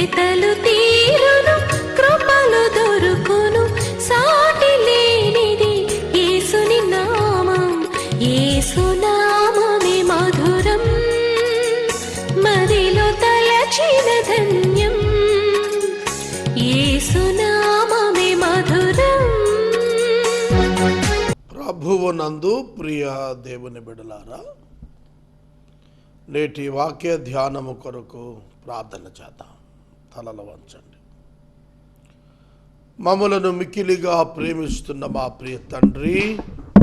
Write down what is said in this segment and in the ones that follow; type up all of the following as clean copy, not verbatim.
వెతలు తీరును, కృపలు దొరుకును, సాటి లేనిది యేసుని నామం. యేసునామమే మధురం, మదిలో తలచిన ధన్యం. యేసునామమే మధురం. ప్రభువునందు ప్రియ దేవుని బిడ్డలారా, నేటి వాక్య ధ్యానము కొరకు ప్రార్థన చేద్దాం. తలలు వంచండి. మమ్మలను మిక్కిలిగా ప్రేమిస్తున్న మా ప్రియ తండ్రి,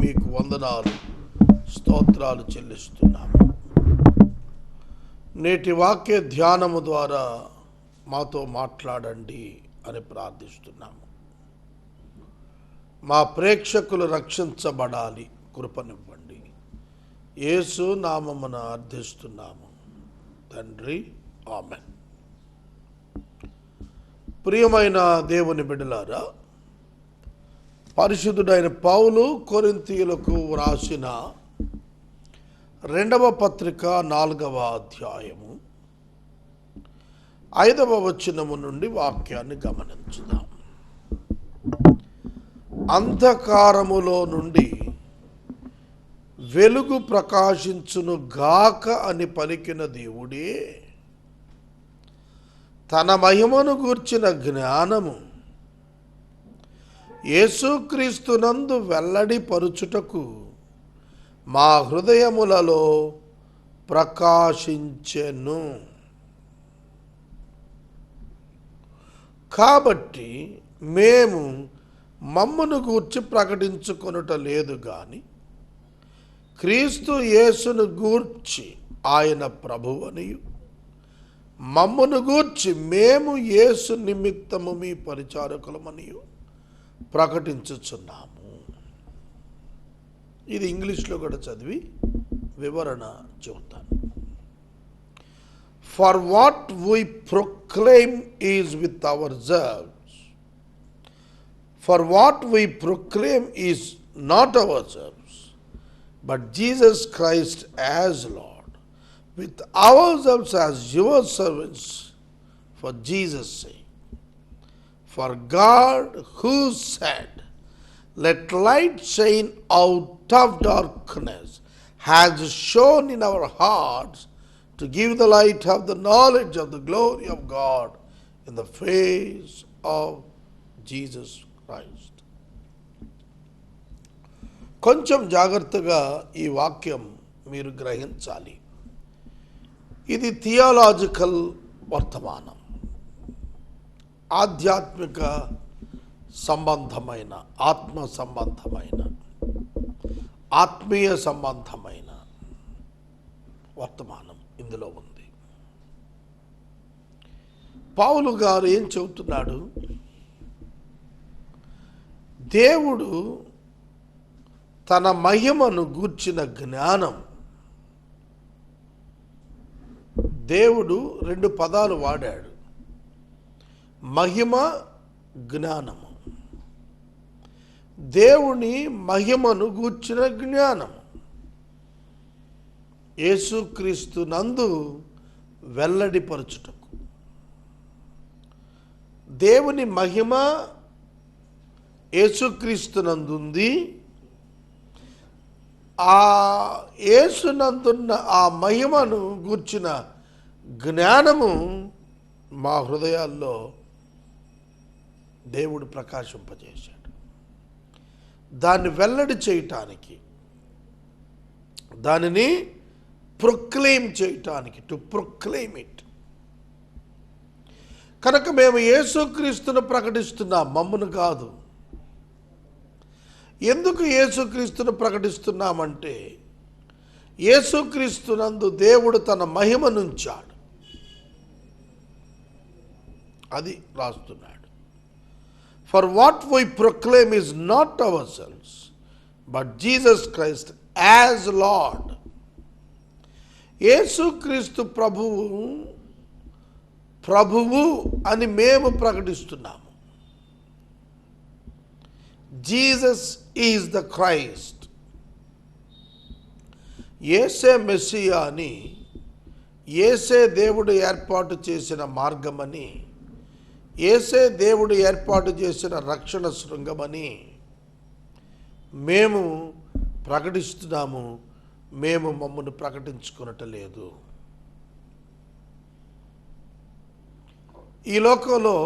మీకు వందనాలు, స్తోత్రాలు చెల్లిస్తున్నాము. నేటి వాక్య ధ్యానము ద్వారా మాతో మాట్లాడండి అని ప్రార్థిస్తున్నాము. మా ప్రేక్షకులు రక్షించబడాలి, కృపనివ్వండి. యేసు నామమున అర్థిస్తున్నాము తండ్రి, ఆమేన్. ప్రియమైన దేవుని బిడ్డలారా, పరిశుద్ధుడైన పౌలు కొరింథీయులకు వ్రాసిన 2వ పత్రిక 4వ అధ్యాయము 5వ వచనము నుండి వాక్యాన్ని గమనించుదాం. అంధకారములో నుండి వెలుగు ప్రకాశించును గాక అని పలికిన దేవుడే తన మహిమను గూర్చిన జ్ఞానము యేసుక్రీస్తునందు వెల్లడిపరుచుటకు మా హృదయములలో ప్రకాశించెను. కాబట్టి మేము మమ్మను గూర్చి ప్రకటించుకొనుట లేదు గాని క్రీస్తు యేసును గూర్చి ఆయన ప్రభువనియు, మమ్మను గూర్చి మేము యేసు నిమిత్తము మీ పరిచారకులమనియు ప్రకటించుచున్నాము. ఇది ఇంగ్లీష్లో కూడా చదివి వివరణ చెబుతాను. For what we proclaim is with ourselves. For what we proclaim is not ourselves, but Jesus Christ as Lord, with ourselves as your servants for Jesus' sake. For God, who said, "Let light shine out of darkness," has shone in our hearts to give the light of the knowledge of the glory of God in the face of Jesus Christ. కొంచెం జాగ్రత్తగా ఈ వాక్యం మీరు గ్రహించాలి. ఇది theological వర్తమానం, ఆధ్యాత్మిక సంబంధమైన, ఆత్మ సంబంధమైన, ఆత్మీయ సంబంధమైన వర్తమానం ఇందులో ఉంది. పౌలు గారు ఏం చెబుతున్నాడు? దేవుడు తన మహిమను గూర్చిన జ్ఞానం, దేవుడు 2 పదాలు వాడాడు, మహిమ, జ్ఞానము. దేవుని మహిమను గూర్చిన జ్ఞానము యేసుక్రీస్తు నందు వెల్లడిపరచుటకు. దేవుని మహిమ యేసుక్రీస్తునందుంది. ఆ యేసునందున్న ఆ మహిమను గూర్చిన జ్ఞానము మా హృదయాల్లో దేవుడు ప్రకాశింపజేశాడు. దాన్ని వెల్లడి చేయటానికి, దానిని ప్రొక్లెయిమ్ చేయటానికి, టు ప్రొక్లెయిమ్ ఇట్. కనుక మేము యేసుక్రీస్తును ప్రకటిస్తున్నాం, మమ్మను కాదు. ఎందుకు యేసుక్రీస్తును ప్రకటిస్తున్నామంటే, యేసుక్రీస్తునందు దేవుడు తన మహిమనుంచాడు. అది రాస్తున్నాడు. For what we proclaim is not ourselves, but Jesus Christ as Lord. యేసుక్రీస్తు ప్రభువు అని మేము ప్రకటిస్తున్నాము. Jesus is the Christ. యేసే మెస్సియా అని, యేసే దేవుడు ఏర్పాటు చేసిన మార్గమని యేసే దేవుడు ఏర్పాటు చేసిన రక్షణ శృంగమని మేము ప్రకటిస్తున్నాము. మేము మమ్మల్ని ప్రకటించుకునటలేదు. ఈ లోకంలో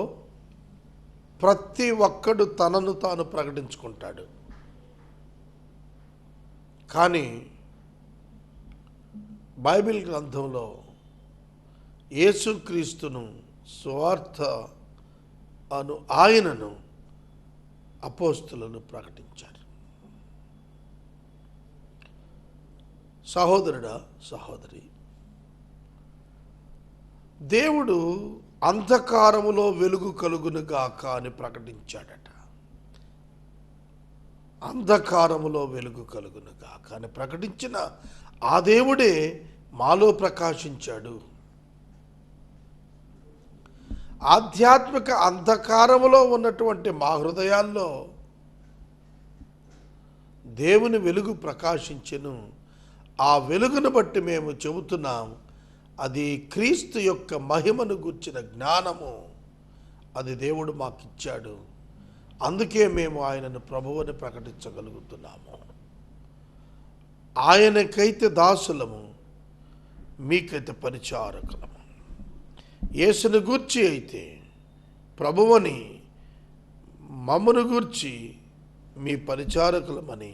ప్రతి ఒక్కడు తనను తాను ప్రకటించుకుంటాడు. కానీ బైబిల్ గ్రంథంలో యేసుక్రీస్తును సువార్త అను ఆయనను అపోస్తులను ప్రకటించారు. సహోదరుడా, సహోదరి, దేవుడు అంధకారములో వెలుగు కలుగునుగాక అని ప్రకటించాడట. అంధకారములో వెలుగు కలుగునుగాక అని ప్రకటించిన ఆ దేవుడే మాలో ప్రకాశించాడు. ఆధ్యాత్మిక అంధకారములో ఉన్నటువంటి మా హృదయాల్లో దేవుని వెలుగు ప్రకాశించెను. ఆ వెలుగును బట్టి మేము చెబుతున్నాం, అది క్రీస్తు యొక్క మహిమను గూర్చిన జ్ఞానము. అది దేవుడు మాకిచ్చాడు. అందుకే మేము ఆయనను ప్రభువుని ప్రకటించగలుగుతున్నాము. ఆయనకైతే దాసులము, మీకైతే పరిచారకులము. యేసును గూర్చి అయితే ప్రభువుని, మమ్మను గూర్చి మీ పరిచారకులమని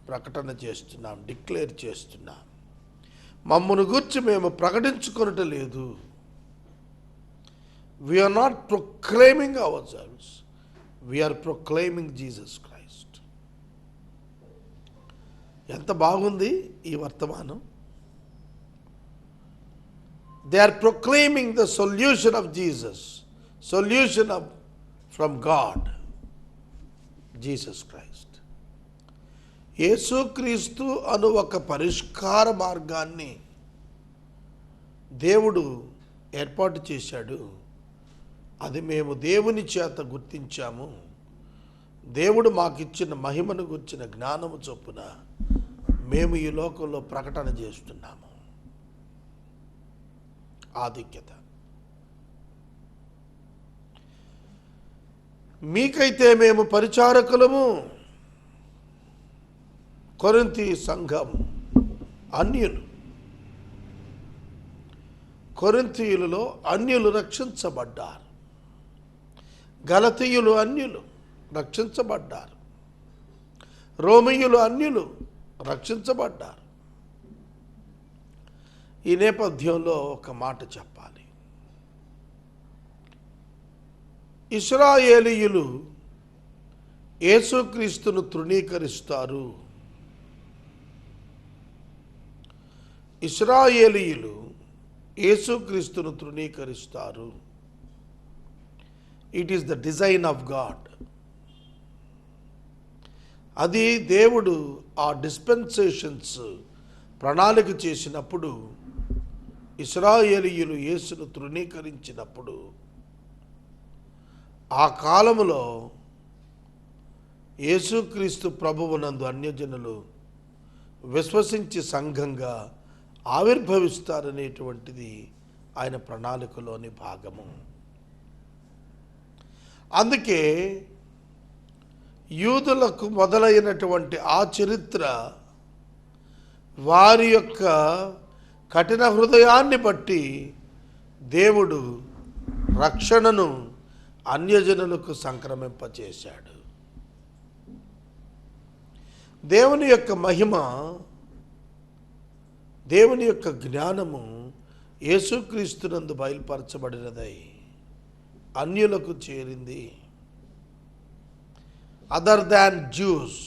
ప్రకటన చేస్తున్నాం, డిక్లేర్ చేస్తున్నాం. మమ్మను గూర్చి మేము ప్రకటించుకొనటం లేదు. We are not proclaiming ourselves, we are proclaiming Jesus Christ. ఎంత బాగుంది ఈ వర్తమానం. They are proclaiming the solution of Jesus, solution of from God, Jesus Christ. యేసుక్రీస్తు అను ఒక పరిష్కార మార్గాన్ని దేవుడు ఏర్పాటు చేశాడు. అది మేము దేవుని చేత గుర్తించాము. దేవుడు మాకిచ్చిన మహిమను గుర్చిన జ్ఞానము చొప్పున మేము ఈ లోకంలో ప్రకటన చేస్తున్నాము. ఆధిక్యత. మీకైతే మేము పరిచారకులము. కొరింథీ సంఘం అన్యులు, కొరింథీయులలో అన్యులు రక్షించబడ్డారు. గలతీయులు అన్యులు రక్షించబడ్డారు. రోమీయులు అన్యులు రక్షించబడ్డారు. ఈ నేపథ్యంలో ఒక మాట చెప్పాలి. ఇశ్రాయేలీయులు యేసుక్రీస్తును తృణీకరిస్తారు. ఇశ్రాయేలీయులు యేసుక్రీస్తును తృణీకరిస్తారు. It is the design of God. అది దేవుడు ఆ డిస్పెన్సేషన్స్ ప్రణాళిక చేసినప్పుడు, ఇశ్రాయేలీయులు యేసును తృణీకరించినప్పుడు, ఆ కాలములో యేసుక్రీస్తు ప్రభువునందు అన్యజనులు విశ్వసించి సంఘంగా ఆవిర్భవిస్తారనేటువంటిది ఆయన ప్రణాళికలోని భాగము. అందుకే యూదులకు మొదలైనటువంటి ఆ చరిత్ర వారి యొక్క కఠిన హృదయాన్ని బట్టి దేవుడు రక్షణను అన్యజనులకు సంక్రమింపచేశాడు. దేవుని యొక్క మహిమ, దేవుని యొక్క జ్ఞానము యేసుక్రీస్తునందు బయలుపరచబడినదై అన్యులకు చేరింది. అదర్ దాన్ జ్యూస్,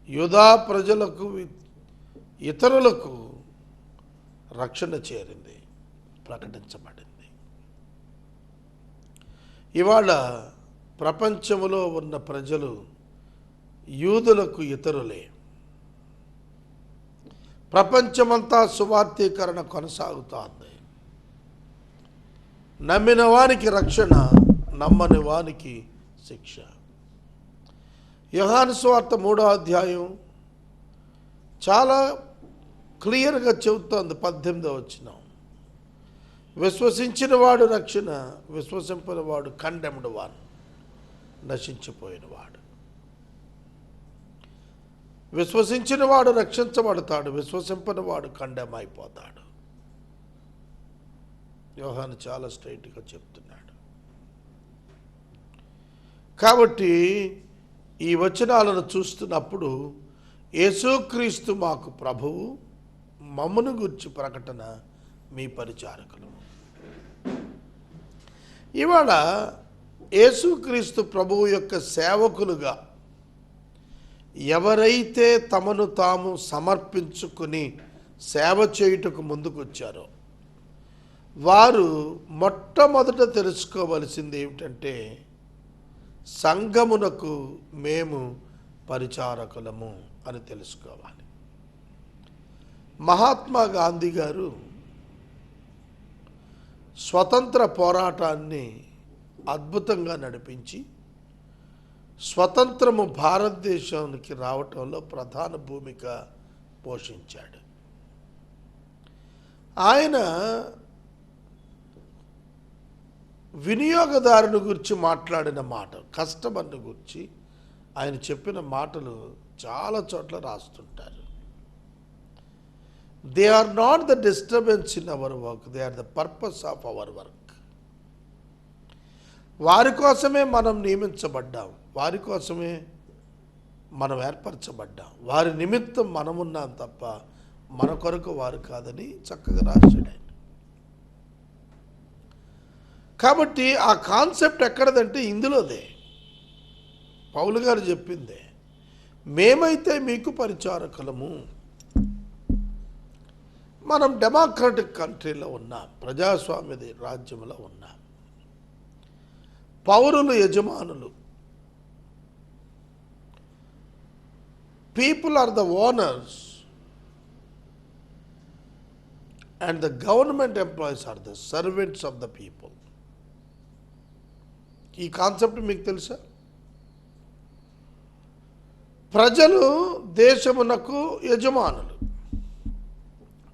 యూదా ప్రజలకు, ఇతరులకు రక్షణ చేరింది, ప్రకటించబడింది. ఇవాళ ప్రపంచంలో ఉన్న ప్రజలు యూదులకు ఇతరులే. ప్రపంచమంతా సువార్తీకరణ కొనసాగుతోంది. నమ్మిన వానికి రక్షణ, నమ్మని వానికి శిక్ష. యోహాను సువార్త 3వ అధ్యాయం చాలా క్లియర్గా చెబుతోంది. 18వ వచనం, విశ్వసించిన వాడు రక్షణ, విశ్వసింపని వాడు కండెమ్డ్ వన్, నశించిపోయిన వాడు. విశ్వసించిన వాడు రక్షించబడతాడు, విశ్వసింపని వాడు కండెమ్ అయిపోతాడు. యోహాను చాలా స్ట్రైట్గా చెప్తున్నాడు. కాబట్టి ఈ వచనాలను చూస్తున్నప్పుడు యేసుక్రీస్తు మాకు ప్రభువు, మమ్మను గురించి ప్రకటన మీ పరిచారకులు. ఇవాళ యేసుక్రీస్తు ప్రభువు యొక్క సేవకులుగా ఎవరైతే తమను తాము సమర్పించుకుని సేవ చేయుటకు ముందుకొచ్చారో వారు మొట్టమొదట తెలుసుకోవలసింది ఏమిటంటే, సంఘమునకు మేము పరిచారకులము అని తెలుసుకోవాలి. మహాత్మా గాంధీ గారు స్వతంత్ర పోరాటాన్ని అద్భుతంగా నడిపించి స్వతంత్రము భారతదేశానికి రావటంలో ప్రధాన భూమిక పోషించాడు. ఆయన వినియోగదారుని గురించి మాట్లాడిన మాట, కస్టమర్ని గురించి ఆయన చెప్పిన మాటలు చాలా చోట్ల రాస్తుంటారు. They are not the disturbance in our work, they are the purpose of our work. వారి కోసమే మనం నియమించబడ్డాం, వారి కోసమే మనం ఏర్పరచబడ్డాం, వారి నిమిత్తం మనమున్నాం తప్ప మన కొరకు వారు కాదని చక్కగా రాశాడు ఆయన. కాబట్టి ఆ కాన్సెప్ట్ ఎక్కడదంటే ఇందులోదే, పౌలు గారు చెప్పిందే. మేమైతే మీకు పరిచారకులము. మనం డెమోక్రటిక్ కంట్రీలో ఉన్నాం, ప్రజాస్వామ్య రాజ్యంలో ఉన్నాం. పౌరులు యజమానులు, people are the owners and the government employees are the servants of the people. ఈ కాన్సెప్ట్ మీకు తెలుసా? ప్రజలు దేశమునకు యజమానులు.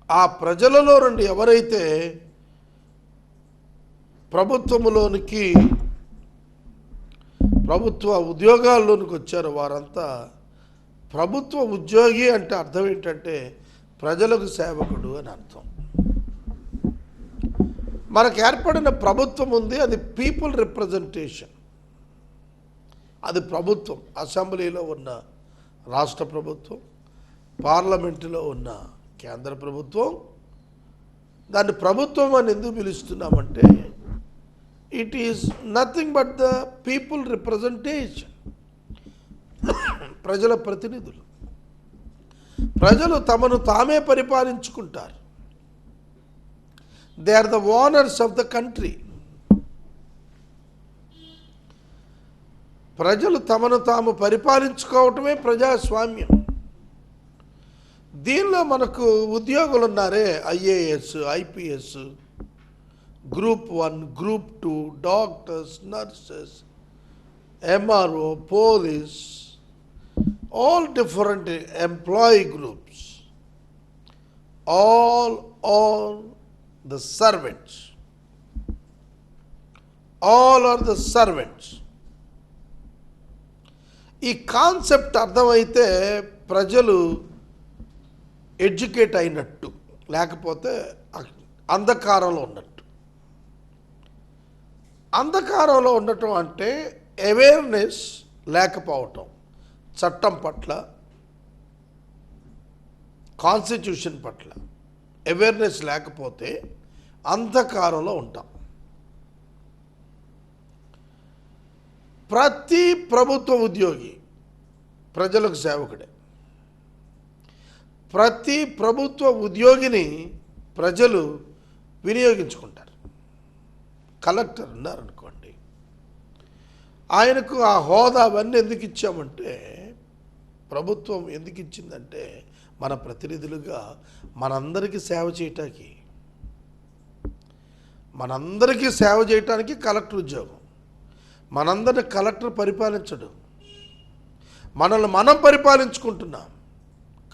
ఆ ప్రజలలో నుండి ఎవరైతే ప్రభుత్వములోనికి, ప్రభుత్వ ఉద్యోగాల్లోనికి వచ్చారో వారంతా ప్రభుత్వ ఉద్యోగి. అంటే అర్థం ఏంటంటే ప్రజలకు సేవకుడు అని అర్థం. మనకు ఏర్పడిన ప్రభుత్వం ఉంది, అది పీపుల్ రిప్రజెంటేషన్. అది ప్రభుత్వం, అసెంబ్లీలో ఉన్న రాష్ట్ర ప్రభుత్వం, పార్లమెంటులో ఉన్న కేంద్ర ప్రభుత్వం. దాన్ని ప్రభుత్వం అని ఎందుకు పిలుస్తున్నామంటే it is nothing but the people representation. ప్రజల ప్రతినిధులు. ప్రజలు తమను తామే పరిపాలించుకుంటారు. They are the owners of the country. ప్రజలు తమను తాము పరిపాలించుకోవటమే ప్రజాస్వామ్యం. దీనిలో మనకు ఉద్యోగులు ఉన్నారే, IAS, IPS, group 1, group 2, doctors, nurses, MRO, police, all different employee groups, all the servants, all are the servants. ఈ కాన్సెప్ట్ అర్థమైతే ప్రజలు ఎడ్యుకేట్ అయినట్టు, లేకపోతే అంధకారంలో ఉన్నట్టు. అంధకారంలో ఉండటం అంటే అవేర్నెస్ లేకపోవటం, చట్టం పట్ల, కాన్స్టిట్యూషన్ పట్ల అవేర్నెస్ లేకపోతే అంధకారంలో ఉంటాం. ప్రతి ప్రభుత్వ ఉద్యోగి ప్రజలకు సేవకుడే. ప్రతి ప్రభుత్వ ఉద్యోగిని ప్రజలు వినియోగించుకుంటారు. కలెక్టర్ ఉన్నారనుకోండి, ఆయనకు ఆ హోదా అవన్నీ ఎందుకు ఇచ్చామంటే, ప్రభుత్వం ఎందుకు ఇచ్చిందంటే మన ప్రతినిధులుగా మనందరికీ సేవ చేయటానికి. మనందరికీ సేవ చేయటానికి కలెక్టర్ ఉద్యోగం. మనందరిని కలెక్టర్ పరిపాలించడు, మనల్ని మనం పరిపాలించుకుంటున్నాం.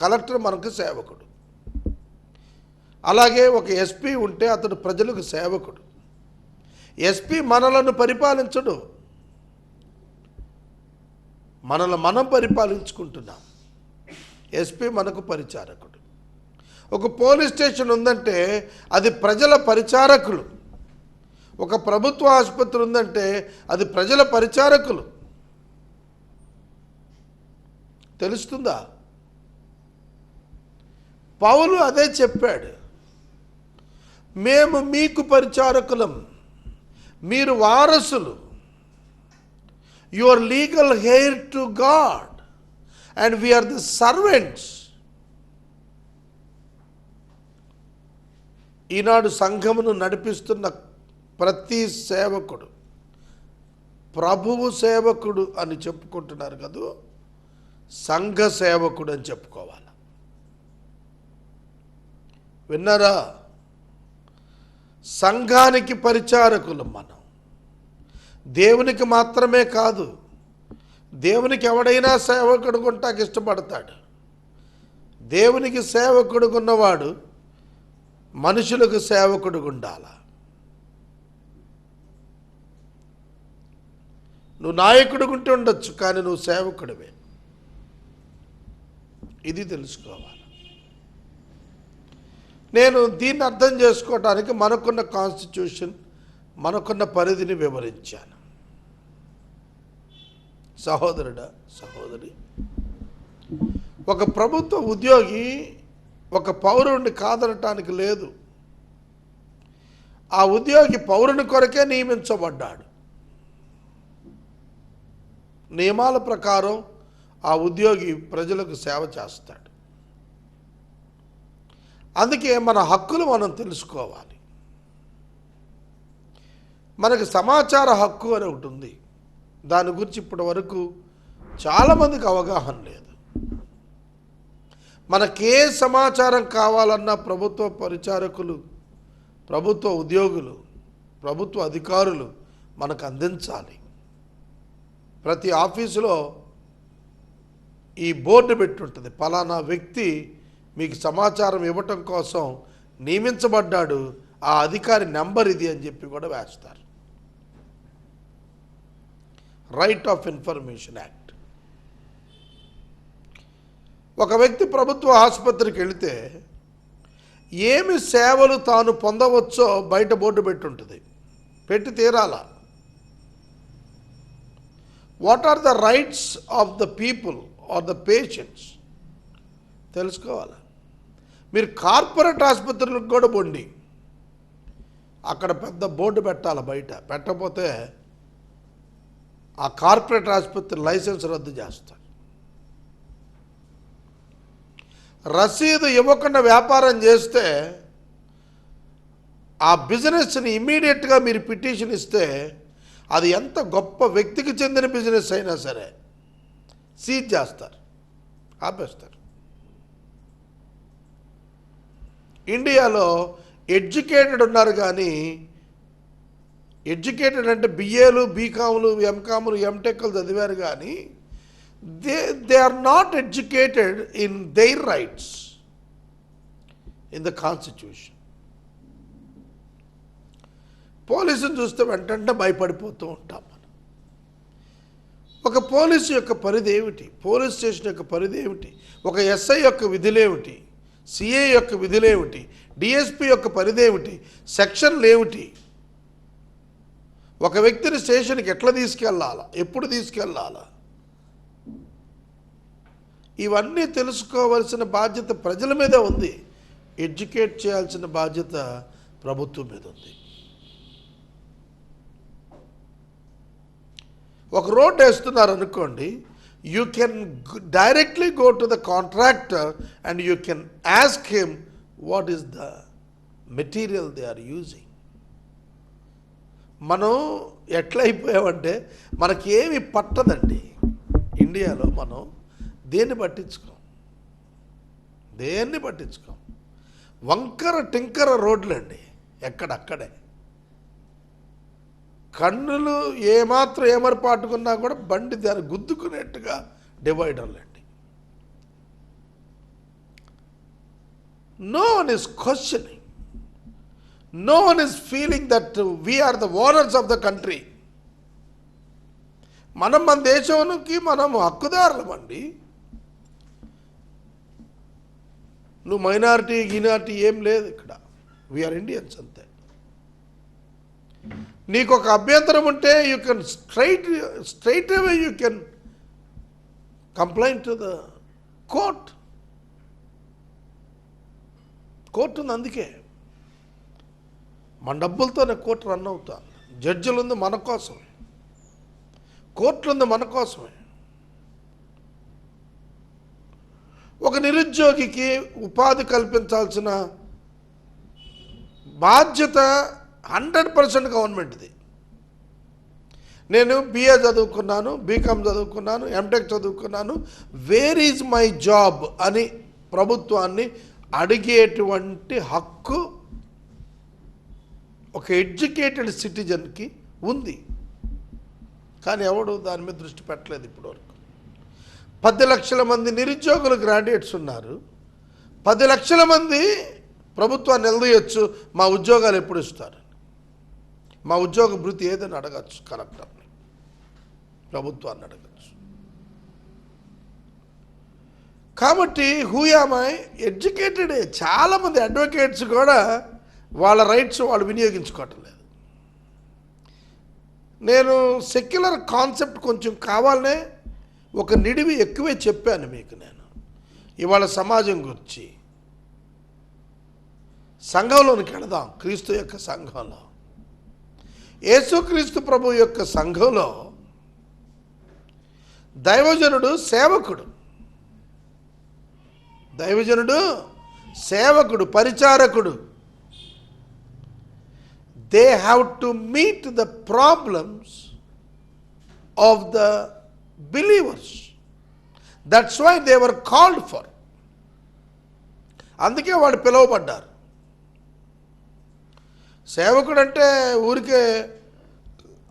కలెక్టర్ మనకు సేవకుడు. అలాగే ఒక ఎస్పీ ఉంటే అతడు ప్రజలకు సేవకుడు. ఎస్పీ మనలను పరిపాలించడు, మనల్ని మనం పరిపాలించుకుంటున్నాం. ఎస్పీ మనకు పరిచారకుడు. ఒక పోలీస్ స్టేషన్ ఉందంటే అది ప్రజల పరిచారకులు. ఒక ప్రభుత్వ ఆసుపత్రి ఉందంటే అది ప్రజల పరిచారకులు. తెలుస్తుందా? పౌలు అదే చెప్పాడు, మేము మీకు పరిచారకులం, మీరు వారసులు. Your legal heir to God and we are the servants. ఈనాడు సంఘమును నడిపిస్తున్న ప్రతి సేవకుడు ప్రభువు సేవకుడు అని చెప్పుకుంటున్నారు కదా, సంఘ సేవకుడు అని చెప్పుకోవాలి. విన్నారా? సంఘానికి పరిచారకులు మనం. దేవునికి మాత్రమే కాదు, దేవునికి ఎవడైనా సేవకుడు ఉంటాకి ఇష్టపడతాడు. దేవునికి సేవకుడు ఉన్నవాడు మనుషులకు సేవకుడు ఉండాల. నువ్వు నాయకుడు ఉంటే ఉండొచ్చు, కానీ నువ్వు సేవకుడివే. ఇది తెలుసుకోవాలి. నేను దీన్ని అర్థం చేసుకోవడానికి మనకున్న కాన్స్టిట్యూషన్, మనకున్న పరిధిని వివరించాను. సహోదరుడా, సహోదరి, ఒక ప్రభుత్వ ఉద్యోగి ఒక పౌరుడిని కాదనటానికి లేదు. ఆ ఉద్యోగి పౌరుని కొరకే నియమించబడ్డాడు. నియమాల ప్రకారం ఆ ఉద్యోగి ప్రజలకు సేవ చేస్తాడు. అందుకే మన హక్కులు మనం తెలుసుకోవాలి. మనకు సమాచార హక్కు అని ఒకటి ఉంది. దాని గురించి ఇప్పటి వరకు చాలామందికి అవగాహన లేదు. మనకే సమాచారం కావాలన్నా ప్రభుత్వ పరిచారకులు, ప్రభుత్వ ఉద్యోగులు, ప్రభుత్వ అధికారులు మనకు అందించాలి. ప్రతి ఆఫీసులో ఈ బోర్డు పెట్టుంటుంది, పలానా వ్యక్తి మీకు సమాచారం ఇవ్వటం కోసం నియమించబడ్డాడు, ఆ అధికారి నెంబర్ ఇది అని చెప్పి కూడా వేస్తారు. Right of information act. ఒక వ్యక్తి ప్రభుత్వ ఆసుపత్రికి వెళితే ఏమి సేవలు తాను పొందవచ్చో బయట బోర్డు పెట్టుంటుంది, పెట్టి తీరాలా. What are the rights of the people are the patients తెలుసుకోవాలి. మీరు కార్పొరేట్ ఆసుపత్రులకు కూడా పోండి, అక్కడ పెద్ద బోర్డు పెట్టాలి బయట. పెట్టకపోతే ఆ కార్పొరేట్ ఆసుపత్రి లైసెన్స్ రద్దు చేస్తారు. రసీదు ఇవ్వకుండా వ్యాపారం చేస్తే ఆ బిజినెస్ని ఇమ్మీడియట్గా మీరు పిటిషన్ ఇస్తే అది ఎంత గొప్ప వ్యక్తికి చెందిన బిజినెస్ అయినా సరే సీజ్ చేస్తారు, ఆపేస్తారు. ఇండియాలో ఎడ్యుకేటెడ్ ఉన్నారు, కానీ ఎడ్యుకేటెడ్ అంటే బిఏలు, బీకాములు, ఎంకాములు, ఎంటెక్లు చదివారు, కానీ they are not educated in their rights in the constitution. పోలీసుని చూస్తే వెంటనే భయపడిపోతూ ఉంటాం మనం. ఒక పోలీసు యొక్క పరిధి ఏమిటి? పోలీస్ స్టేషన్ యొక్క పరిధి ఏమిటి? ఒక ఎస్ఐ యొక్క విధులేమిటి? సిఐ యొక్క విధులేమిటి? డిఎస్పి యొక్క పరిధి ఏమిటి? సెక్షన్లు ఏమిటి? ఒక వ్యక్తిని స్టేషన్కి ఎట్లా తీసుకెళ్ళాలా, ఎప్పుడు తీసుకెళ్ళాలా, ఇవన్నీ తెలుసుకోవాల్సిన బాధ్యత ప్రజల మీద ఉంది. ఎడ్యుకేట్ చేయాల్సిన బాధ్యత ప్రభుత్వం మీద ఉంది. ఒక రోడ్ వేస్తున్నారు అనుకోండి, you can directly go to the contractor and you can ask him what is the material they are using. మనం ఎట్లయిపోయామంటే మనకేమి పట్టదండి. ఇండియాలో మనం దేన్ని పట్టించుకోం. వంకర టింకర రోడ్లండి, ఎక్కడక్కడే. కన్నులు ఏమాత్రం ఏమరపాటుకున్నా కూడా బండి దాన్ని గుద్దుకునేట్టుగా డివైడర్లండి. No one is questioning. No one is feeling that we are the owners of the country. మనం మన దేశానికి మనం హక్కుదారులమండి. నువ్వు మైనారిటీ గినారిటీ ఏం లేదు ఇక్కడ. వీఆర్ ఇండియన్స్ అంతే. నీకు ఒక అభ్యంతరం ఉంటే you can straight away you can complaint to the court. Court ఉంది, అందుకే మన డబ్బులతోనే కోర్టు రన్ అవుతాను. జడ్జిలు ఉంది మన కోసమే, కోర్టులు ఉంది మన కోసమే. ఒక నిరుద్యోగికి ఉపాధి కల్పించాల్సిన బాధ్యత 100% గవర్నమెంట్ది. నేను బిఏ చదువుకున్నాను, బీకామ్ చదువుకున్నాను, ఎంటెక్ చదువుకున్నాను, వేర్ ఈజ్ మై జాబ్ అని ప్రభుత్వాన్ని అడిగేటువంటి హక్కు ఒక ఎడ్యుకేటెడ్ సిటిజన్కి ఉంది. కానీ ఎవడు దాని మీద దృష్టి పెట్టలేదు ఇప్పటివరకు. 10 లక్షల మంది నిరుద్యోగులు గ్రాడ్యుయేట్స్ ఉన్నారు. 10 లక్షల మంది ప్రభుత్వాన్ని నిలదీయచ్చు, మా ఉద్యోగాలు ఎప్పుడు ఇస్తారు, మా ఉద్యోగ భృతి ఏదని అడగచ్చు కలెక్టర్ని, ప్రభుత్వాన్ని అడగచ్చు. కాబట్టి హూయామై ఎడ్యుకేటెడే. చాలామంది అడ్వకేట్స్ కూడా వాళ్ళ రైట్స్ వాళ్ళు వినియోగించుకోవటం లేదు. నేను సెక్యులర్ కాన్సెప్ట్ కొంచెం కావాలనే ఒక నిడివి ఎక్కువే చెప్పాను మీకు. నేను ఇవాళ సమాజం గురించి సంఘంలోనికి వెళదాం. క్రీస్తు యొక్క సంఘంలో, యేసుక్రీస్తు ప్రభు యొక్క సంఘంలో దైవజనుడు సేవకుడు, దైవజనుడు సేవకుడు, పరిచారకుడు. They have to meet the problems of the believers. That's why they were called for. అందుకే వాళ్ళు పిలువబడ్డారు. సేవకుడు అంటే ఊరికే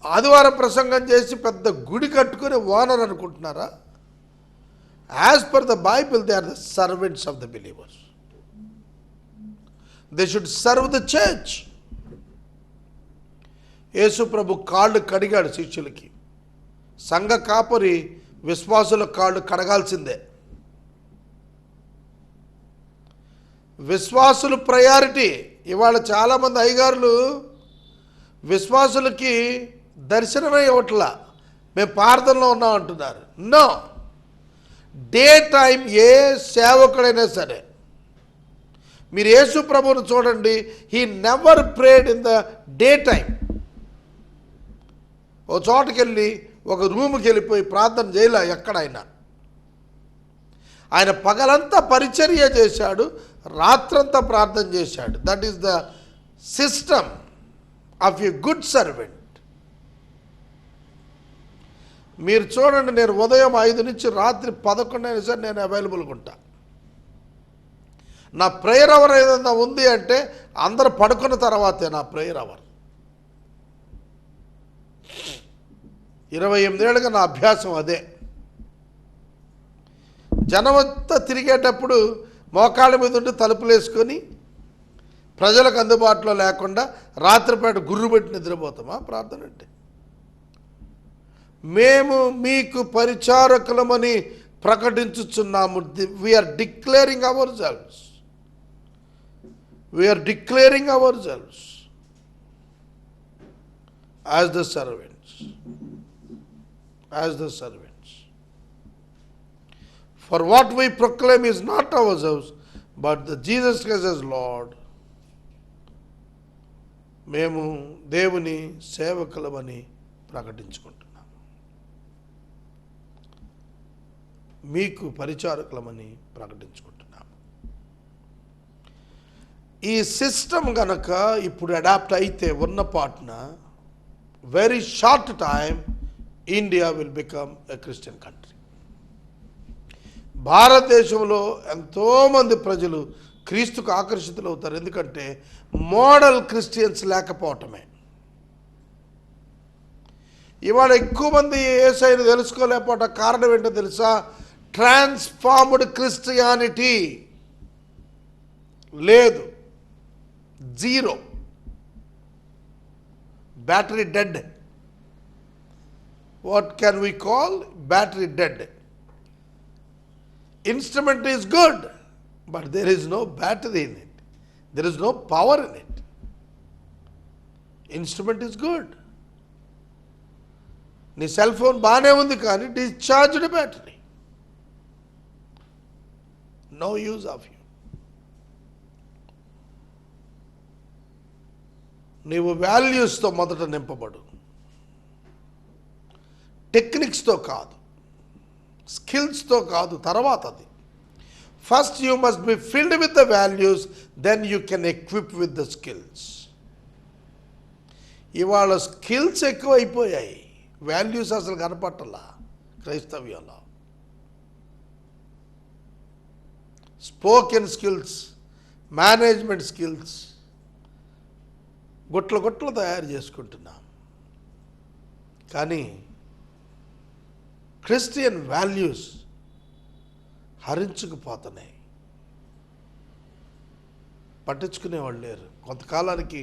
ఆదివారం ప్రసంగం చేసి పెద్ద గుడి కట్టుకుని ఓనర్ అనుకుంటున్నారా? As per the Bible they are the servants of the believers. They should serve the church. యేసు ప్రభు కాళ్ళు కడిగాడు శిష్యులకి. సంఘ కాపరి విశ్వాసుల కాళ్ళు కడగాల్సిందే. విశ్వాసులు ప్రయారిటీ. ఇవాళ చాలామంది అయ్యగారులు విశ్వాసులకి దర్శనమే ఇవ్వట్లా, మేము ప్రార్థనలో ఉన్నాం అంటున్నారు. నో, డే టైం ఏ సేవకుడైనా సరే, మీరు యేసు ప్రభువును చూడండి, he never prayed in the day time. ఓ చోటుకి వెళ్ళి ఒక రూమ్కి వెళ్ళిపోయి ప్రార్థన చేయలే ఎక్కడైనా. ఆయన పగలంతా పరిచర్య చేశాడు, రాత్రంతా ప్రార్థన చేశాడు. That is the system of a good servant. మీరు చూడండి, నేను ఉదయం 5 నుంచి రాత్రి 11 అయినా సరే నేను అవైలబుల్గా ఉంటా. నా ప్రేయర్ అవర్ ఏదైనా ఉంది అంటే అందరు పడుకున్న తర్వాతే నా ప్రేయర్ అవర్. 28 ఏళ్ళుగా నా అభ్యాసం అదే. జనమంతా తిరిగేటప్పుడు మోకాళ్ళ మీద ఉండి తలుపులు వేసుకొని ప్రజలకు అందుబాటులో లేకుండా రాత్రిపేట గుర్రు పెట్టి నిద్రపోతామా ప్రార్థన అంటే? మేము మీకు పరిచారకులమని ప్రకటించుచున్నాము. We're declaring ourselves. We're declaring ourselves as the servants. As the servants. For what we proclaim is not ourselves, but the Jesus Christ as Lord. మేము దేవుని సేవకులమని ప్రకటించుకుంటున్నాం, మీకు పరిచారకులమని ప్రకటించుకుంటున్నాం. ఈ సిస్టమ్ గనక ఇప్పుడు అడాప్ట్ అయితే ఉన్న పాటున very short time India will become a Christian country. భారతదేశంలో ఎంతోమంది ప్రజలు క్రీస్తుకు ఆకర్షితులు అవుతారు. ఎందుకంటే మోడల్ క్రిస్టియన్స్ లేకపోవటమే. ఇవాళ ఎక్కువ మంది యేసయ్యను తెలుసుకోలేకపోవటం కారణం ఏంటో తెలుసా? Transformed Christianity. లేదు, zero, battery dead. What can we call battery dead? Instrument is good, but there is no battery in it. There is no power in it. Instrument is good. నీ cell phone బాగానే ఉంది కానీ discharged battery, no use of you. నీవు వాల్యూస్తో మొదట నింపబడు, టెక్నిక్స్తో కాదు, స్కిల్స్తో కాదు, తర్వాత అది. First you must be filled with the values, then you can equip with the skills. ఇవాళ స్కిల్స్ ఎక్కువైపోయాయి, వాల్యూస్ అసలు కనపట్టలా క్రైస్తవ్యంలో. స్పోకెన్ స్కిల్స్, మేనేజ్మెంట్ స్కిల్స్ గుట్లు తయారు చేసుకుంటున్నాం. కానీ క్రిస్టియన్ వాల్యూస్ హరించుకుపోతున్నాయి, పట్టించుకునేవాళ్ళు లేరు. కొంతకాలానికి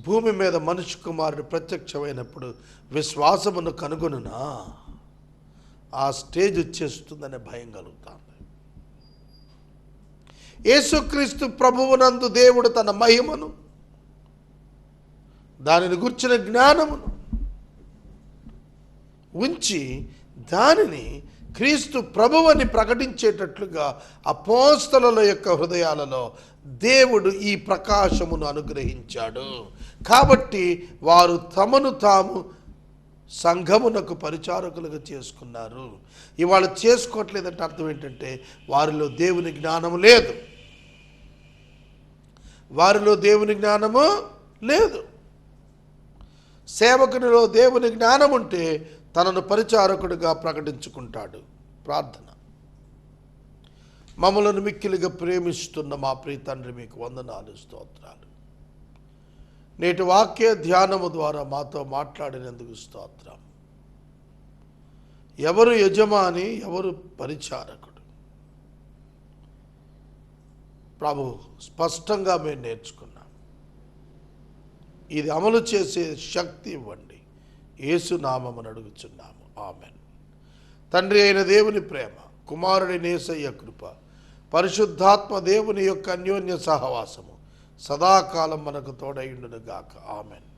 భూమి మీద మనుష్య కుమారుడు ప్రత్యక్షమైనప్పుడు విశ్వాసమును కనుగొనునా ఆ స్టేజ్ వచ్చేస్తుందనే భయం కలుగుతుంది. యేసుక్రీస్తు ప్రభువునందు దేవుడు తన మహిమను, దానిని గుర్చిన జ్ఞానమును ఉంచి దానిని క్రీస్తు ప్రభువని ప్రకటించేటట్లుగా అపోస్తలుల యొక్క హృదయాలలో దేవుడు ఈ ప్రకాశమును అనుగ్రహించాడు. కాబట్టి వారు తమను తాము సంఘమునకు పరిచారకులుగా చేసుకున్నారు. ఇవాళ చేసుకోవట్లేదంటే అర్థం ఏంటంటే వారిలో దేవుని జ్ఞానము లేదు, వారిలో దేవుని జ్ఞానము లేదు. సేవకునిలో దేవుని జ్ఞానం ఉంటే తనను పరిచారకుడిగా ప్రకటించుకుంటాడు. ప్రార్థన. మమ్మలను మిక్కిలిగా ప్రేమిస్తున్న మా ప్రియ తండ్రి, మీకు వందనాలు, స్తోత్రాలు. నేటి వాక్య ధ్యానము ద్వారా మాతో మాట్లాడినందుకు స్తోత్రం. ఎవరు యజమాని, ఎవరు పరిచారకుడు, ప్రభు స్పష్టంగా మేము నేర్చుకున్నాం. ఇది అమలు చేసే శక్తి ఇవ్వండి, యేసు నామమున అడుగుచున్నాము, ఆమెన్. తండ్రి అయిన దేవుని ప్రేమ, కుమారుడైన యేసయ్య కృప, పరిశుద్ధాత్మ దేవుని యొక్క అన్యోన్య సహవాసము సదాకాలం మనకు తోడైండును గాక, ఆమెన్.